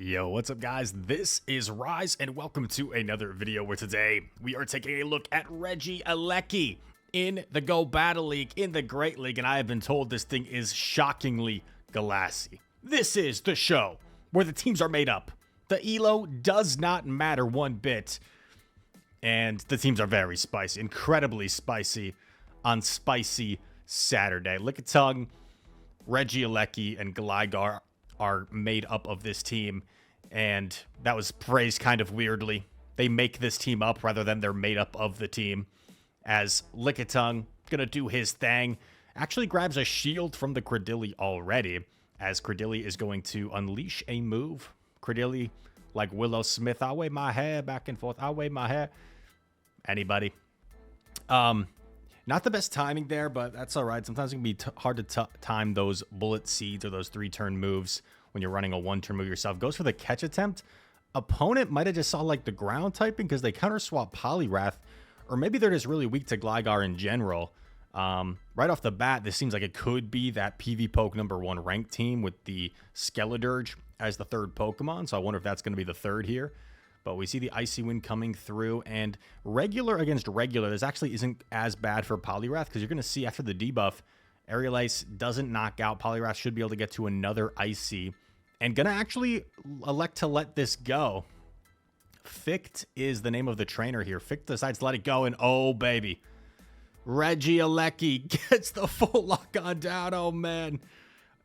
Yo, what's up guys? This is Rise and welcome to another video where today we are taking a look at Regieleki in the Go Battle League, in the Great League, and I have been told this thing is shockingly glassy. This is the show where the teams are made up. The elo does not matter one bit, and the teams are very spicy, incredibly spicy on Spicy Saturday. Lickitung, Regieleki, and Gligar are made up of this team, and that was phrased kind of weirdly. They make this team up rather than they're made up of the team, as Lickitung, gonna do his thing, actually grabs a shield from the Credilli already, as Credilli is going to unleash a move. Credilli, like Willow Smith, I wave my hair back and forth, I wave my hair. Anybody? Not the best timing there, but that's all right. Sometimes it can be hard to time those bullet seeds or those 3-turn moves when you're running a 1-turn move yourself. Goes for the catch attempt. Opponent might have just saw like the ground typing because they counter swap Poliwrath, or maybe they're just really weak to Gligar in general. Right off the bat, this seems like it could be that PV Poke #1 ranked team with the Skeledirge as the third Pokemon. So I wonder if that's going to be the third here. But we see the Icy Wind coming through, and regular against regular, this actually isn't as bad for Poliwrath, because you're going to see after the debuff, Aerial Ace doesn't knock out. Poliwrath should be able to get to another Icy, and going to actually elect to let this go. Ficht is the name of the trainer here. Ficht decides to let it go, and oh, baby. Regieleki gets the full lock on down, oh, man.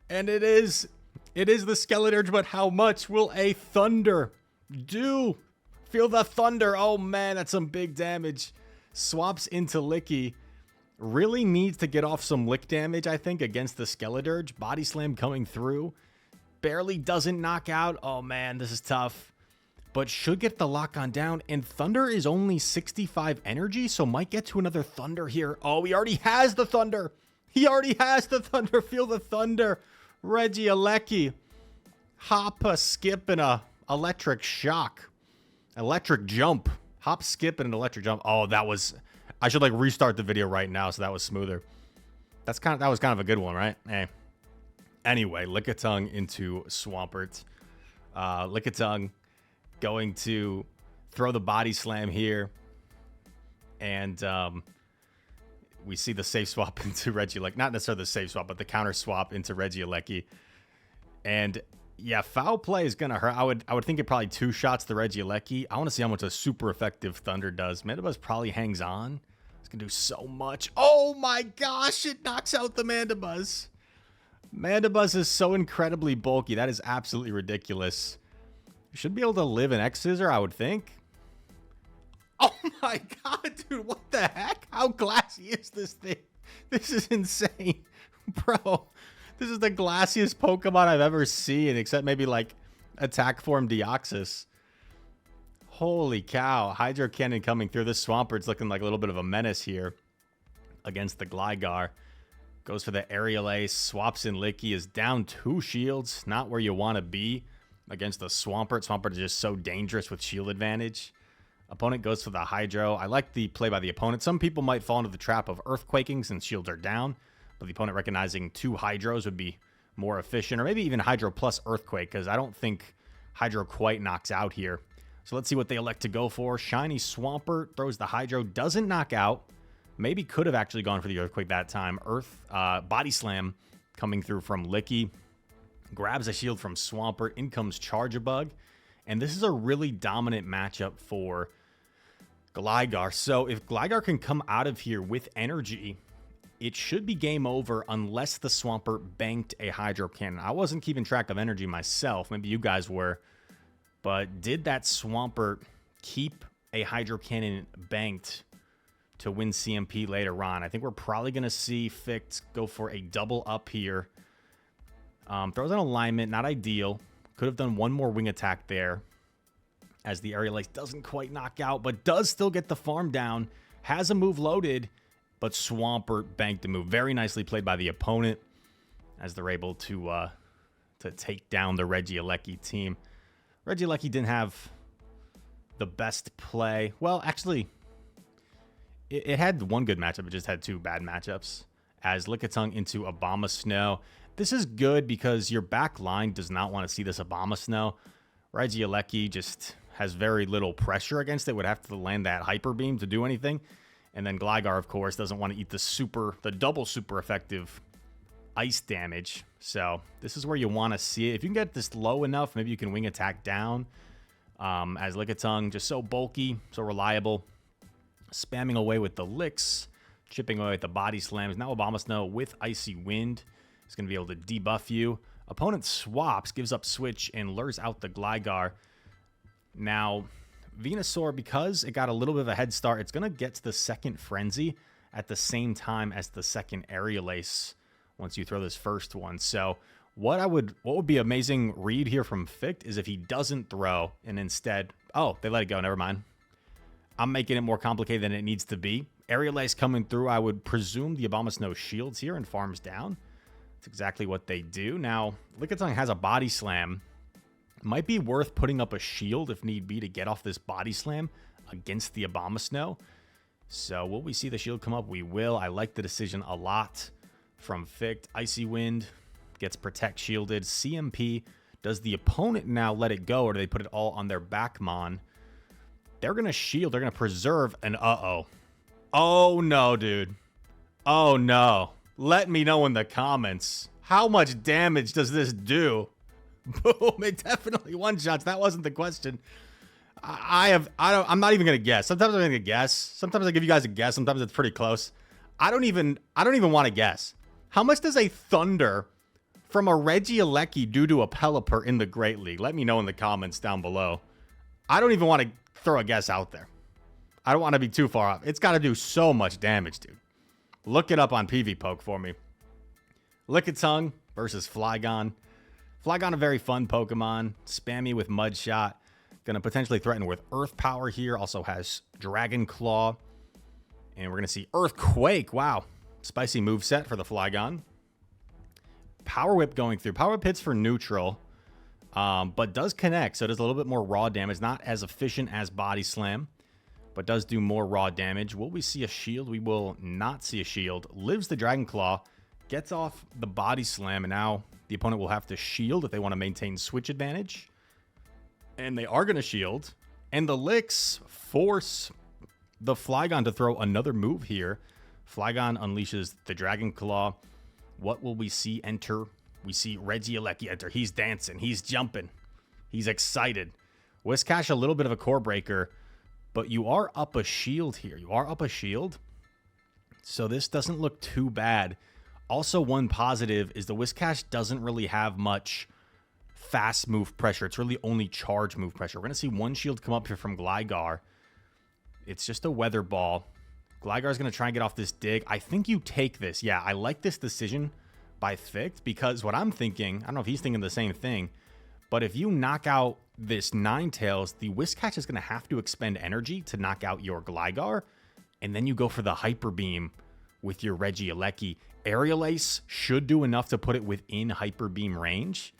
And it is the Skeledirge, but how much will a Thunder do? Feel the thunder. Oh man, that's some big damage. Swaps into Licky. Really needs to get off some lick damage, I think, against the Skeledirge. Body slam coming through. Barely doesn't knock out. Oh man, this is tough. But should get the lock on down. And Thunder is only 65 energy, so might get to another Thunder here. Oh, he already has the Thunder. He already has the Thunder. Feel the thunder. Regieleki. Hop, a skip, and a electric shock. Electric jump. Hop, skip, and an electric jump. Oh, that was... I should, like, restart the video right now so that was smoother. That was kind of a good one, right? Anyway, Lickitung into Swampert. Lickitung going to throw the body slam here. And we see the safe swap into Regieleki. Not necessarily the safe swap, but the counter swap into Regieleki. And... yeah, foul play is going to hurt. I would think it probably 2 shots to Regieleki. I want to see how much a super effective Thunder does. Mandibuzz probably hangs on. It's going to do so much. Oh my gosh, it knocks out the Mandibuzz. Mandibuzz is so incredibly bulky. That is absolutely ridiculous. You should be able to live an X-Scissor, I would think. Oh my god, dude, what the heck? How glassy is this thing? This is insane. Bro. This is the glassiest Pokemon I've ever seen, except maybe like Attack Form Deoxys. Holy cow. Hydro Cannon coming through. This Swampert's looking like a little bit of a menace here against the Gligar. Goes for the Aerial Ace. Swaps in Licky. Is down 2 shields. Not where you want to be against the Swampert. Swampert is just so dangerous with shield advantage. Opponent goes for the Hydro. I like the play by the opponent. Some people might fall into the trap of Earthquaking since shields are down. But the opponent recognizing 2 Hydros would be more efficient. Or maybe even Hydro plus Earthquake, because I don't think Hydro quite knocks out here. So let's see what they elect to go for. Shiny Swampert throws the Hydro. Doesn't knock out. Maybe could have actually gone for the Earthquake that time. Body Slam coming through from Licky. Grabs a shield from Swampert. In comes Charjabug. And this is a really dominant matchup for Gligar. So if Gligar can come out of here with energy, it should be game over unless the Swampert banked a Hydro Cannon. I wasn't keeping track of energy myself. Maybe you guys were. But did that Swampert keep a Hydro Cannon banked to win CMP later on? I think we're probably going to see Ficht go for a double up here. Throws an alignment. Not ideal. Could have done one more wing attack there, as the Aerial Ace doesn't quite knock out, but does still get the farm down. Has a move loaded. But Swampert banked the move. Very nicely played by the opponent, as they're able to take down the Regieleki team. Regieleki didn't have the best play. Well, actually, it had one good matchup. It just had 2 bad matchups. As Lickitung into Abomasnow. This is good because your back line does not want to see this Abomasnow. Regieleki just has very little pressure against it. Would have to land that Hyper Beam to do anything. And then Gligar, of course, doesn't want to eat the double super effective ice damage. So this is where you want to see it. If you can get this low enough, maybe you can wing attack down. As Lickitung, just so bulky, so reliable. Spamming away with the licks, chipping away with the body slams. Now Abomasnow with Icy Wind is going to be able to debuff you. Opponent swaps, gives up switch, and lures out the Gligar. Now, Venusaur, because it got a little bit of a head start, it's going to get to the second Frenzy at the same time as the second Aerial Ace once you throw this first one. So what would be amazing read here from Ficht is if he doesn't throw and instead... Oh, they let it go. Never mind. I'm making it more complicated than it needs to be. Aerial Ace coming through. I would presume the Abomasnow shields here and farms down. That's exactly what they do. Now, Lickitung has a Body Slam. Might be worth putting up a shield if need be to get off this Body Slam against the Abomasnow. So will we see the shield come up? We will. I like the decision a lot from Ficht. Icy Wind gets Protect shielded. CMP. Does the opponent now let it go, or do they put it all on their backmon? They're going to shield. They're going to preserve. And uh-oh. Oh, no, dude. Oh, no. Let me know in the comments. How much damage does this do? Boom. It definitely one-shots. That wasn't the question. I'm not even going to guess. Sometimes I'm going to guess. Sometimes I give you guys a guess. Sometimes it's pretty close. I don't even want to guess. How much does a Thunder from a Regieleki do to a Pelipper in the Great League? Let me know in the comments down below. I don't even want to throw a guess out there. I don't want to be too far off. It's got to do so much damage, dude. Look it up on PvPoke for me. Lickitung versus Flygon. Flygon, a very fun Pokemon. Spammy with Mud Shot. Going to potentially threaten with Earth Power here. Also has Dragon Claw. And we're going to see Earthquake. Wow. Spicy moveset for the Flygon. Power Whip going through. Power Whip hits for neutral. But does connect. So it does a little bit more raw damage. Not as efficient as Body Slam. But does do more raw damage. Will we see a shield? We will not see a shield. Lives the Dragon Claw. Gets off the Body Slam. And now the opponent will have to shield if they want to maintain switch advantage. And they are going to shield. And the Licks force the Flygon to throw another move here. Flygon unleashes the Dragon Claw. What will we see enter? We see Regieleki enter. He's dancing. He's jumping. He's excited. Whiscash, a little bit of a core breaker. But you are up a shield here. You are up a shield. So this doesn't look too bad. Also, one positive is the Whiscash doesn't really have much fast move pressure. It's really only charge move pressure. We're going to see one shield come up here from Gligar. It's just a Weather Ball. Gligar's going to try and get off this dig. I think you take this. Yeah, I like this decision by Ficht because what I'm thinking, I don't know if he's thinking the same thing, but if you knock out this Ninetales, the Whiscash is going to have to expend energy to knock out your Gligar, and then you go for the Hyper Beam with your Regieleki. Aerial Ace should do enough to put it within Hyper Beam range.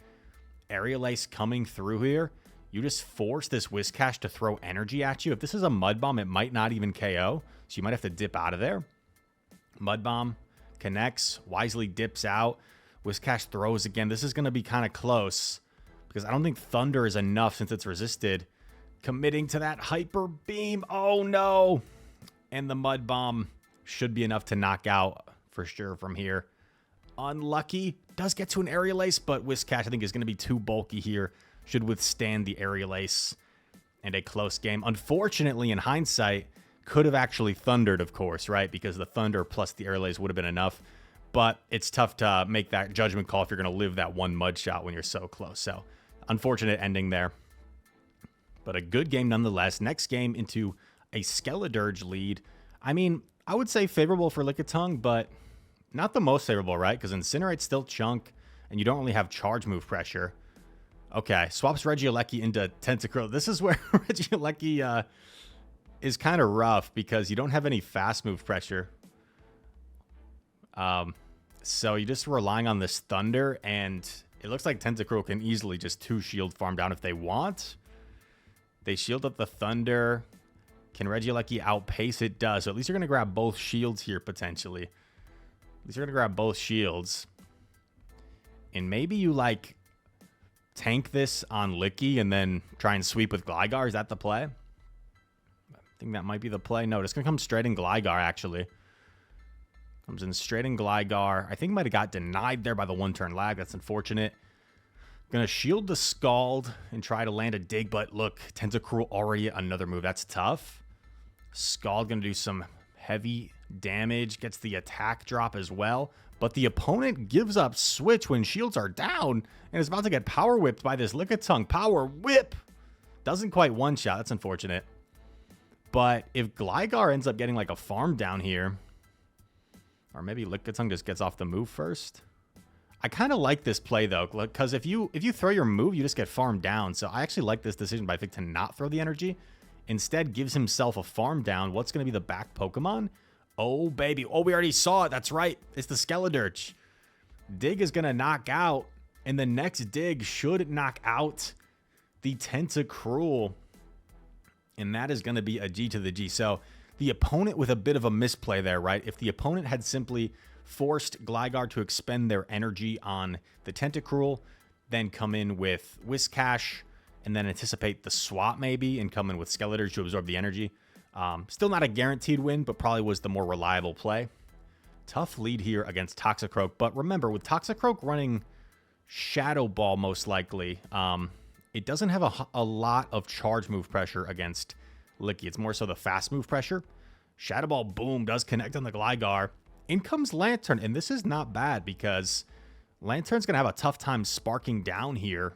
Aerial Ace coming through here. You just force this Whiscash to throw energy at you. If this is a Mud Bomb, it might not even KO, so you might have to dip out of there. Mud Bomb connects, wisely dips out. Whiscash throws again. This is going to be kind of close because I don't think Thunder is enough since it's resisted. Committing to that Hyper Beam. Oh, no. And the Mud Bomb should be enough to knock out for sure from here. Unlucky. Does get to an Aerial Ace, but Whiscash I think is going to be too bulky here. Should withstand the Aerial Ace and a close game. Unfortunately, in hindsight, could have actually Thundered, of course, right? Because the Thunder plus the Aerial Ace would have been enough. But it's tough to make that judgment call if you're going to live that one Mud Shot when you're so close. So, unfortunate ending there. But a good game nonetheless. Next game into a Skeledirge lead. I mean, I would say favorable for Lickitung, but not the most favorable, right? Because Incinerate's still chunk, and you don't really have charge move pressure. Okay, swaps Regieleki into Tentacruel. This is where Regieleki is kind of rough because you don't have any fast move pressure. So you're just relying on this Thunder, and it looks like Tentacruel can easily just 2 shield farm down if they want. They shield up the Thunder. Can Regieleki outpace? It does. So at least you're going to grab both shields here, potentially. At least you're going to grab both shields. And maybe you, like, tank this on Licky and then try and sweep with Gligar? Is that the play? I think that might be the play. No, it's going to come straight in Gligar, actually. Comes in straight in Gligar. I think might have got denied there by the one-turn lag. That's unfortunate. Going to shield the Scald and try to land a dig, but look, Tentacruel already another move. That's tough. Scald going to do some heavy damage. Gets the attack drop as well. But the opponent gives up Switch when shields are down and is about to get power whipped by this Lickitung. Power whip! Doesn't quite one-shot. That's unfortunate. But if Gligar ends up getting like a farm down here, or maybe Lickitung just gets off the move first. I kind of like this play, though, because if you throw your move, you just get farmed down. So I actually like this decision by Vic to not throw the energy. Instead, gives himself a farm down. What's going to be the back Pokemon? Oh, baby. Oh, we already saw it. That's right. It's the Skeledirge. Dig is going to knock out, and the next dig should knock out the Tentacruel. And that is going to be a G to the G. So the opponent with a bit of a misplay there, right? If the opponent had simply forced Gligar to expend their energy on the Tentacruel, then come in with Whiscash, and then anticipate the swap maybe, and come in with Skeledirge to absorb the energy. Still not a guaranteed win, but probably was the more reliable play. Tough lead here against Toxicroak, but remember, with Toxicroak running Shadow Ball most likely, it doesn't have a lot of charge move pressure against Licky. It's more so the fast move pressure. Shadow Ball, boom, does connect on the Gligar. In comes Lanturn, and this is not bad because Lanturn's going to have a tough time sparking down here.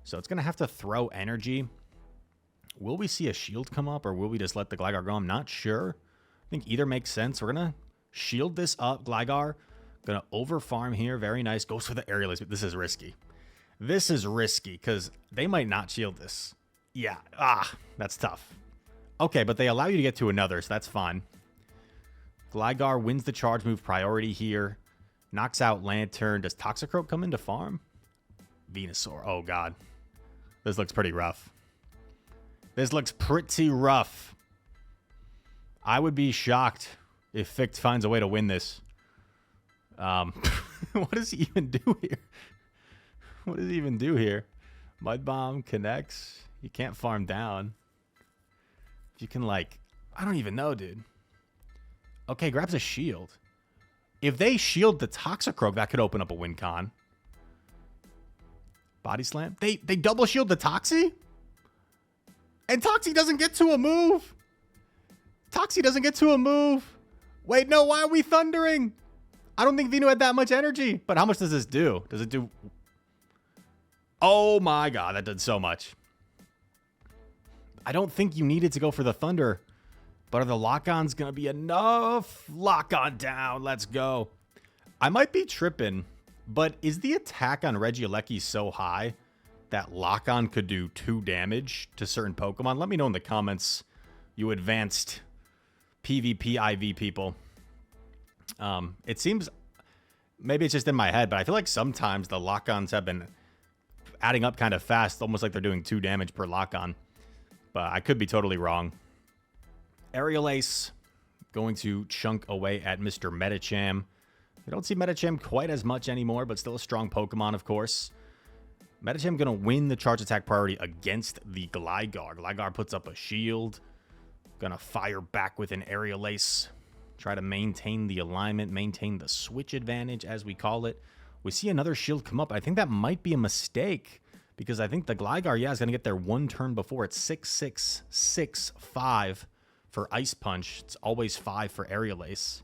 So it's going to have to throw energy. Will we see a shield come up, or will we just let the Gligar go? I'm not sure. I think either makes sense. We're going to shield this up. Gligar going to overfarm here. Very nice. Goes for the Aerial Ace, but this is risky. This is risky because they might not shield this. Yeah. That's tough. Okay, but they allow you to get to another, so that's fine. Gligar wins the charge move priority here. Knocks out Lanturn. Does Toxicroak come into farm? Venusaur. Oh, God. This looks pretty rough. This looks pretty rough. I would be shocked if Ficht finds a way to win this. What does he even do here? What does he even do here? Mud Bomb connects. You can't farm down. You can, like... I don't even know, dude. Okay, grabs a shield. If they shield the Toxicroak, that could open up a win con. Body Slam. They double shield the Toxie? And Toxie doesn't get to a move. Toxie doesn't get to a move. Wait, no, why are we thundering? I don't think Venu had that much energy. But how much does this do? Does it do... Oh my God, that did so much. I don't think you needed to go for the Thunder. But are the lock-ons going to be enough? Lock-on down. Let's go. I might be tripping, but is the attack on Regieleki so high that lock-on could do 2 damage to certain Pokemon? Let me know in the comments, you advanced PvP IV people. It seems, maybe it's just in my head, but I feel like sometimes the lock-ons have been adding up kind of fast, almost like they're doing 2 damage per lock-on. But I could be totally wrong. Aerial Ace going to chunk away at Mr. Medicham. We don't see Medicham quite as much anymore, but still a strong Pokemon, of course. Medicham going to win the charge attack priority against the Gligar. Gligar puts up a shield. Going to fire back with an Aerial Ace. Try to maintain the alignment, maintain the switch advantage, as we call it. We see another shield come up. I think that might be a mistake, because I think the Gligar, yeah, is going to get there 1 turn before. It's 6-6, 6-5 for Ice Punch. It's always 5 for Aerial Ace.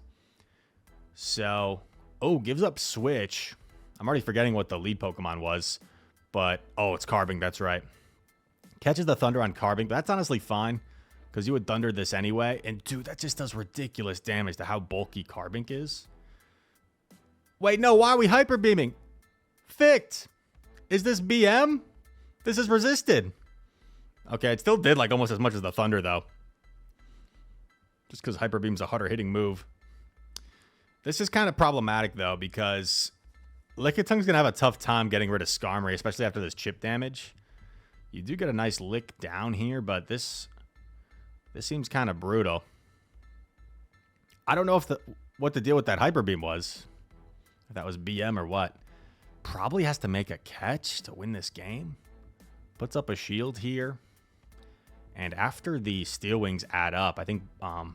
So, oh, gives up Switch. I'm already forgetting what the lead Pokemon was. But, oh, it's Carbink, that's right. Catches the Thunder on Carbink, but that's honestly fine, because you would Thunder this anyway. And, dude, that just does ridiculous damage to how bulky Carbink is. Wait, no, why are we Hyper Beaming? Ficht! Is this BM? This is resisted. Okay, it still did like almost as much as the Thunder, though. Just because Hyper Beam's a harder hitting move. This is kind of problematic, though, because Lickiting's going to have a tough time getting rid of Skarmory, especially after this chip damage. You do get a nice lick down here, but this seems kind of brutal. I don't know if what the deal with that Hyper Beam was. If that was BM or what. Probably has to make a catch to win this game. Puts up a shield here. And after the Steel Wings add up, I think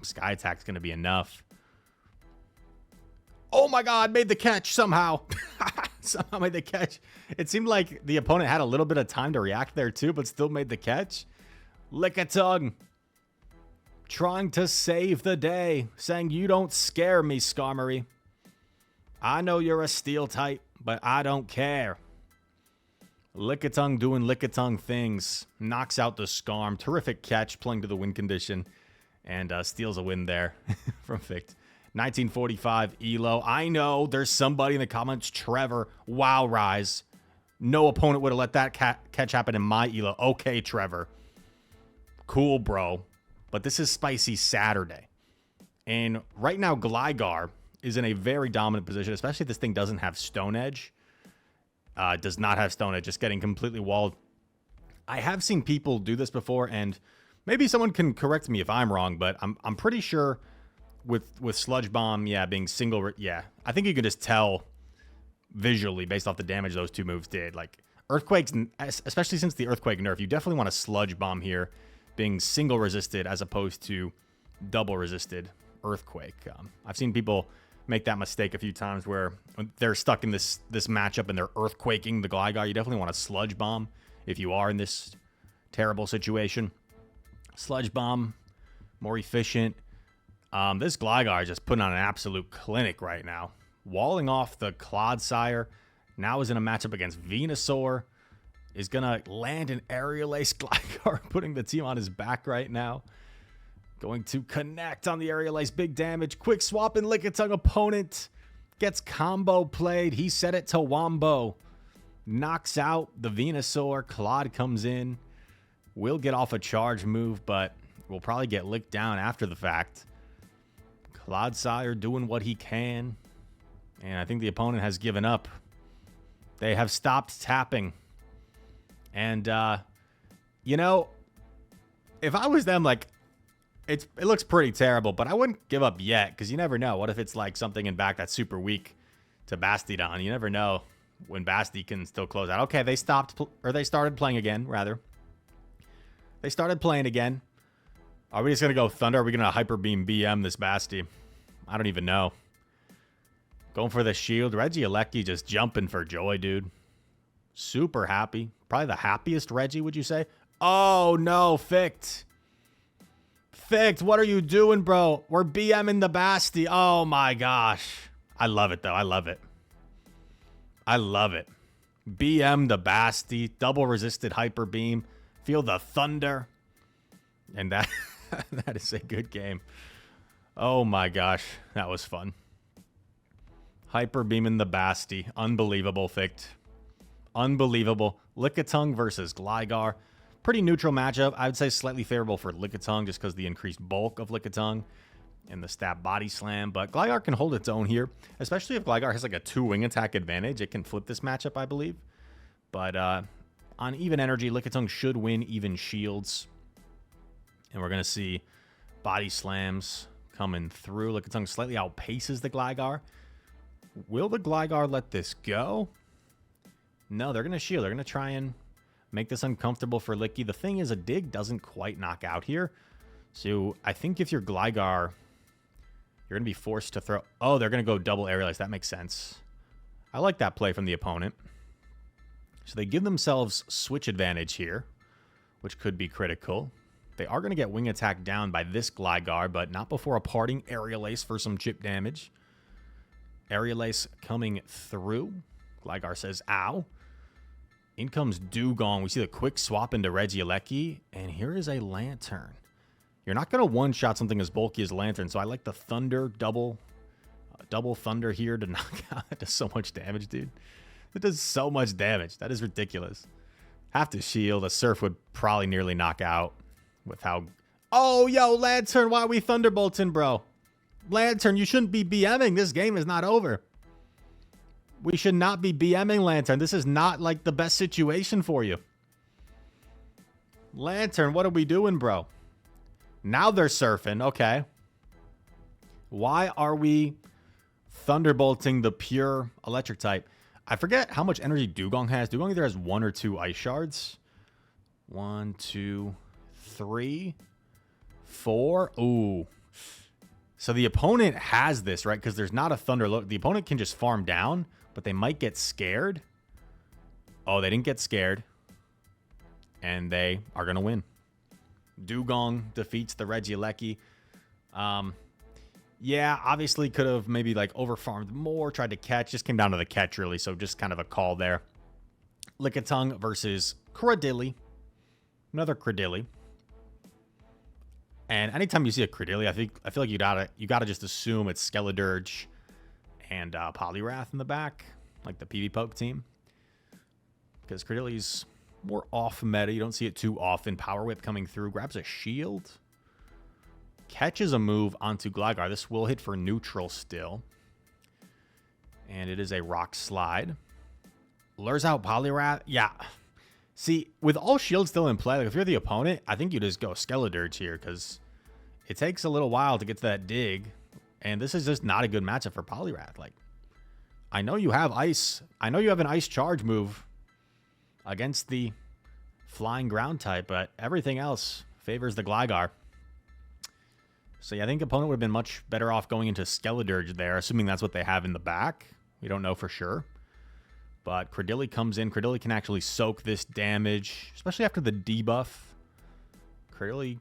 Sky Attack's going to be enough. Oh my god, made the catch somehow. Somehow made the catch. It seemed like the opponent had a little bit of time to react there too, but still made the catch. Lickitung. Trying to save the day. Saying, you don't scare me, Skarmory. I know you're a steel type, but I don't care. Lickitung doing Lickitung things. Knocks out the Skarm. Terrific catch, playing to the win condition. And steals a win there from Ficht. 1945 Elo. I know there's somebody in the comments. Trevor. Wow, Rise. No opponent would have let that catch happen in my Elo. Okay, Trevor. Cool, bro. But this is Spicy Saturday. And right now, Gligar is in a very dominant position, especially if this thing doesn't have Stone Edge. Does not have Stone Edge, just getting completely walled. I have seen people do this before, and maybe someone can correct me if I'm wrong, but I'm pretty sure with Sludge Bomb, yeah, being single, yeah. I think you can just tell visually based off the damage those two moves did. Like, Earthquakes, especially since the Earthquake nerf, you definitely want a Sludge Bomb here, being single resisted as opposed to double resisted Earthquake. I've seen people make that mistake a few times where they're stuck in this matchup and they're Earthquaking the Gligar. You definitely want a Sludge Bomb if you are in this terrible situation. Sludge Bomb, more efficient. This Gligar is just putting on an absolute clinic right now. Walling off the Clodsire. Now is in a matchup against Venusaur. Is going to land an Aerial Ace Gligar, putting the team on his back right now. Going to connect on the Aerial Ace. Big damage. Quick swap and Lickitung opponent. Gets combo played. He set it to Wombo. Knocks out the Venusaur. Claude comes in. Will get off a charge move, but will probably get licked down after the fact. Clodsire doing what he can. And I think the opponent has given up. They have stopped tapping. And, you know, if I was them, like, it looks pretty terrible, but I wouldn't give up yet, because you never know. What if it's, like, something in back that's super weak to Bastiodon? You never know when Basti can still close out. Okay, they started playing again, rather. They started playing again. Are we just going to go Thunder? Are we going to Hyper Beam BM this Basti? I don't even know. Going for the shield. Regieleki just jumping for joy, dude. Super happy. Probably the happiest Reggie, would you say? Oh, no, Ficht. Ficht, what are you doing, bro? We're BMing the Basti. Oh, my gosh. I love it, though. I love it. I love it. BM the Basti. Double resisted Hyper Beam. Feel the thunder. And that that is a good game. Oh, my gosh. That was fun. Hyper Beaming the Basti. Unbelievable, Ficht. Unbelievable. Lickitung versus Gligar. Pretty neutral matchup. I would say slightly favorable for Lickitung just because the increased bulk of Lickitung and the stab body slam. But Gligar can hold its own here, especially if Gligar has like a 2-wing attack advantage. It can flip this matchup, I believe. But on even energy, Lickitung should win even shields. And we're going to see body slams coming through. Lickitung slightly outpaces the Gligar. Will the Gligar let this go? No, they're going to shield. They're going to try and make this uncomfortable for Licky. The thing is, a dig doesn't quite knock out here. So I think if you're Gligar, you're going to be forced to throw... Oh, they're going to go double Aerial Ace. That makes sense. I like that play from the opponent. So they give themselves switch advantage here, which could be critical. They are going to get wing attack down by this Gligar, but not before a parting Aerial Ace for some chip damage. Aerial Ace coming through. Gligar says, ow. In comes Dugong. We see the quick swap into Regieleki. And here is a Lantern. You're not going to one-shot something as bulky as Lantern. So I like the Thunder double Thunder here to knock out. That does so much damage, dude. It does so much damage. That is ridiculous. Have to shield. A Surf would probably nearly knock out with how... Oh, yo, Lantern. Why are we Thunderbolting, bro? Lantern, you shouldn't be BMing. This game is not over. We should not be BMing Lantern. This is not like the best situation for you. Lantern, what are we doing, bro? Now they're surfing. Okay. Why are we Thunderbolting the pure electric type? I forget how much energy Dugong has. Dugong either has 1 or 2 ice shards. 1, 2, 3, 4. Ooh. So the opponent has this, right? Because there's not a Thunder. Look, the opponent can just farm down, but they might get scared. Oh, they didn't get scared. And they are going to win. Dugong defeats the Regieleki. Yeah, obviously could have maybe like overfarmed more, tried to catch. Just came down to the catch, really. So just kind of a call there. Lickitung versus Cradilly. Another Cradilly. And anytime you see a Cradilly, I feel like you gotta just assume it's Skeledirge and Poliwrath in the back, like the PV Poke team. Because Cradilly's more off meta. You don't see it too often. Power Whip coming through. Grabs a shield. Catches a move onto Gligar. This will hit for neutral still. And it is a Rock Slide. Lures out Poliwrath. Yeah. See, with all shields still in play, like if you're the opponent, I think you just go Skeledirge here because it takes a little while to get to that dig. And this is just not a good matchup for Poliwrath. Like, I know you have ice. I know you have an ice charge move against the flying ground type, but everything else favors the Gligar. So yeah, I think opponent would have been much better off going into Skeledirge there, assuming that's what they have in the back. We don't know for sure. But Cradilly comes in. Cradilly can actually soak this damage, especially after the debuff. Cradilly,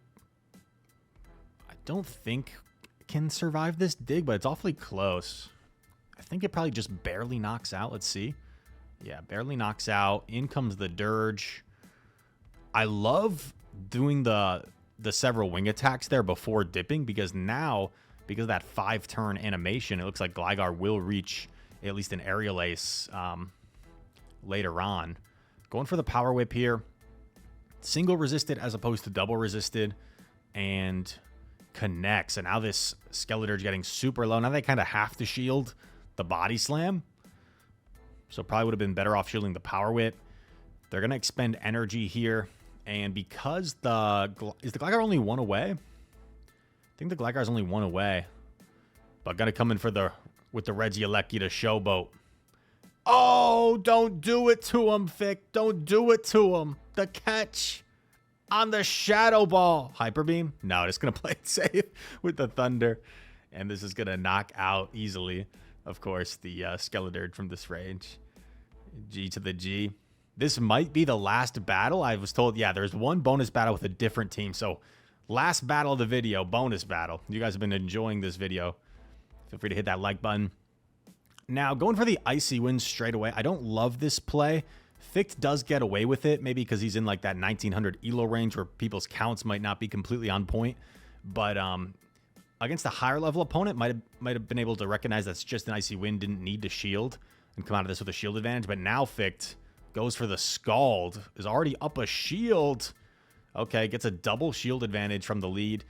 I don't think can survive this dig, but it's awfully close. I think it probably just barely knocks out. Let's see. Yeah, barely knocks out. In comes the Dirge. I love doing the several wing attacks there before dipping because now, because of that 5-turn animation, it looks like Gligar will reach at least an Aerial Ace later on. Going for the Power Whip here. Single resisted as opposed to double resisted. And connects. And now this Skeledirge getting super low. Now they kind of have to shield the Body Slam. So probably would have been better off shielding the Power Whip. They're going to expend energy here. And because is the Gligar only 1 away? I think the Gligar is only 1 away. But going to come in with the Regieleki to showboat. Oh, don't do it to him, Fick. Don't do it to him. The catch on the Shadow Ball. Hyper Beam? No, just going to play it safe with the Thunder. And this is going to knock out easily, of course, the Skeledirge from this range. G to the G. This might be the last battle. I was told, yeah, there's one bonus battle with a different team. So last battle of the video, bonus battle. You guys have been enjoying this video. Feel free to hit that like button. Now, going for the Icy Wind straight away. I don't love this play. Ficht does get away with it, maybe because he's in like that 1900 elo range where people's counts might not be completely on point. But against a higher level opponent, might have been able to recognize that's just an Icy Wind, didn't need to shield and come out of this with a shield advantage. But now Ficht goes for the Scald, is already up a shield. Okay, gets a double shield advantage from the lead.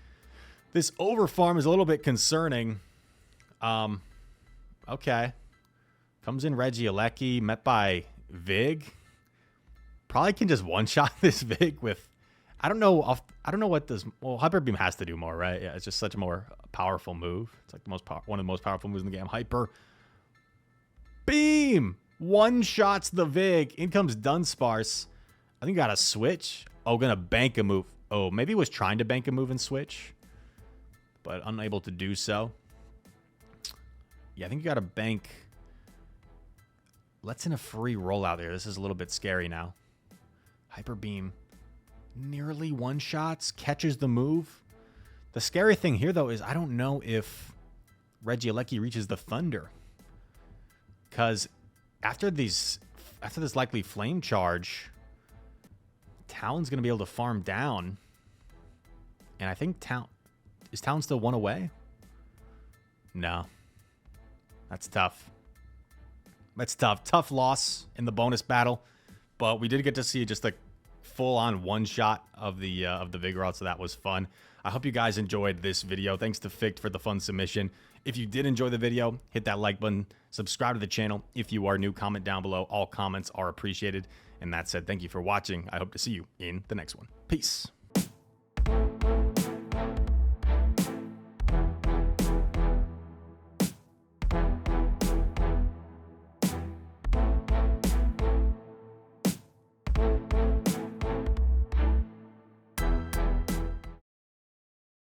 This overfarm is a little bit concerning. Okay. Comes in Regieleki, met by Vig. Probably can just one-shot this Vig with... I don't know what this... Well, Hyper Beam has to do more, right? Yeah, it's just such a more powerful move. It's like one of the most powerful moves in the game. Hyper Beam! One-shots the Vig. In comes Dunsparce. I think got a switch. Oh, gonna bank a move. Oh, maybe he was trying to bank a move and switch, but unable to do so. Yeah, I think you got to bank. Let's in a free rollout there. This is a little bit scary now. Hyper Beam nearly one-shots, catches the move. The scary thing here, though, is I don't know if Regieleki reaches the Thunder. Because after this likely Flame Charge, Talon's going to be able to farm down. And I think is Talon still 1 away? No. That's tough. That's tough. Tough loss in the bonus battle. But we did get to see just a full-on one-shot of the Vigoroth, so that was fun. I hope you guys enjoyed this video. Thanks to Ficht for the fun submission. If you did enjoy the video, hit that like button. Subscribe to the channel. If you are new, comment down below. All comments are appreciated. And that said, thank you for watching. I hope to see you in the next one. Peace.